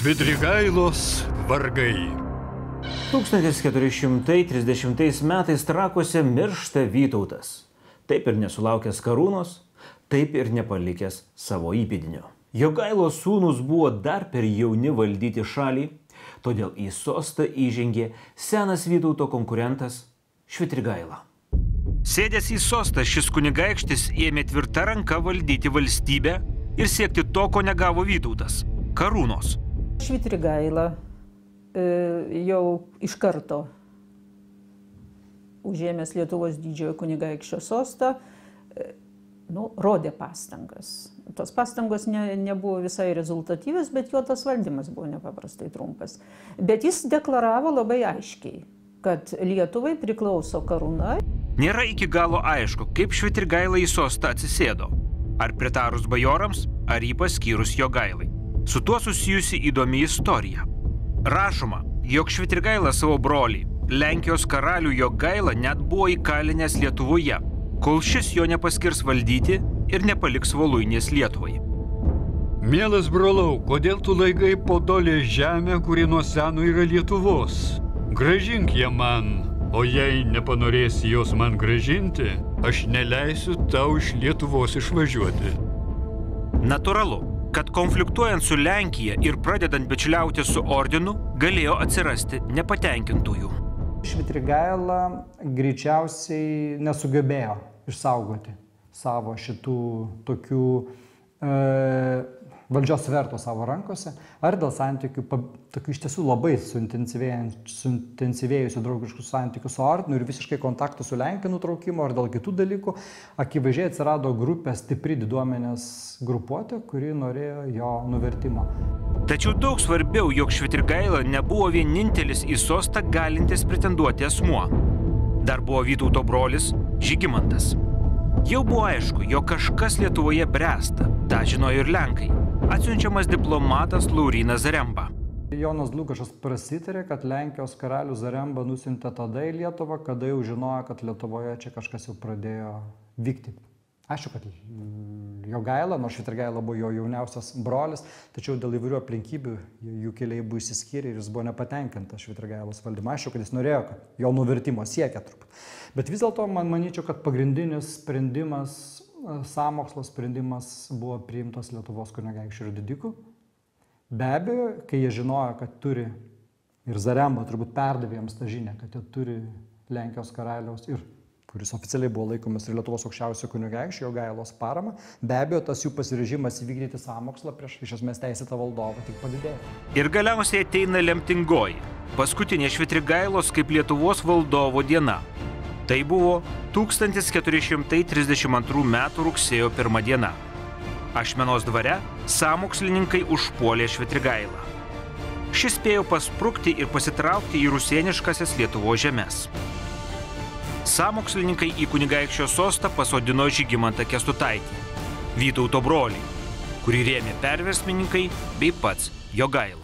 Švidrigailos vargai. 1430 metais Trakuose miršta Vytautas. Taip ir nesulaukęs karūnos, taip ir nepalikęs savo įpėdinio. Jogailos sūnus buvo dar per jauni valdyti šalį, todėl į sostą įžengė senas Vytauto konkurentas Švitrigaila. Sėdęs į sostą, šis kunigaikštis ėmė tvirta ranka valdyti valstybę ir siekti to, ko negavo Vytautas – karūnos. Švitrigaila jau iš karto užėmęs Lietuvos didžiojo kunigaikščio sostą, rodė pastangas. Tos pastangos nebuvo visai rezultatyvios, bet jo tas valdymas buvo nepaprastai trumpas. Bet jis deklaravo labai aiškiai, kad Lietuvai priklauso karūna. Nėra iki galo aišku, kaip Švitrigaila į sostą atsisėdo. Ar pritarus bajorams, ar jį paskyrus Jogailai. Su tuo susijusi įdomi istorija. Rašoma, jog Švitrigaila savo brolį, Lenkijos karalių Jogailą, net buvo įkalinęs Lietuvoje, kol šis jo nepaskirs valdyti ir nepaliks voluinės Lietuvai. Mielas brolau, kodėl tu laikai Podolės žemę, kuri nuo seno yra Lietuvos? Grąžink ją man, o jei nepanorėsi jos man grąžinti, aš neleisiu tau iš Lietuvos išvažiuoti. Natūralu, kad konfliktuojant su Lenkija ir pradedant bičiuliauti su ordinu, galėjo atsirasti nepatenkintųjų. Švitrigaila greičiausiai nesugebėjo išsaugoti savo šitų tokių valdžios svertų savo rankose, ar dėl santykių, tokių iš tiesų labai suintensyvėjusių draugiškų santykių su ordinu ir visiškai kontaktų su Lenkija nutraukimo, ar dėl kitų dalykų, akivaizdžiai atsirado grupė stipri diduomenės grupuotė, kuri norėjo jo nuvertimo. Tačiau daug svarbiau, jog Švitrigaila nebuvo vienintelis į sostą galintis pretenduoti asmuo. Dar buvo Vytauto brolis Žygimantas. Jau buvo aišku, jog kažkas Lietuvoje bręsta, tą žinojo ir Lenkai. Atsiunčiamas diplomatas Laurynas Zaremba. Jonas Dlugošas prasitarė, kad Lenkijos karalių Zaremba nusiuntė tada į Lietuvą, kada jau žinojo, kad Lietuvoje čia kažkas jau pradėjo vykti. Aišku, kad Jogaila, nors Švitrigaila buvo jo jauniausias brolis, tačiau dėl įvairių aplinkybių jų keliai buvo išsiskyrę ir jis buvo nepatenkintas Švitrigailos valdymą. Aišku, kad jis norėjo, kad jo nuvertimo siekia truputį. Bet vis dėlto man manyčiau, kad pagrindinis sprendimas, sąmokslo sprendimas buvo priimtas Lietuvos kunigaikščių ir didikų. Be abejo, kai jie žinojo, kad turi, ir Zaremba turbūt perdavė jiems tą žinią, kad jie turi Lenkijos karaliaus ir kuris oficialiai buvo laikomas ir Lietuvos aukščiausio kunigaikščio Jogailos paramą, be abejo, tas jų pasiryžimas įvykdyti sąmokslą prieš iš esmės teisėtą valdovą tik padidėjo. Ir galiausiai ateina lemtingoji, paskutinė Švitrigailos kaip Lietuvos valdovo diena. Tai buvo 1432 metų rugsėjo 1 diena. Ašmenos dvare sąmokslininkai užpuolė Švitrigailą. Šis spėjo pasprukti ir pasitraukti į rusėniškasias Lietuvos žemes. Sąmokslininkai į kunigaikščio sostą pasodino Žygimantą Kęstutaitį, Vytauto brolį, kurį rėmė perversmininkai bei pats Jogaila.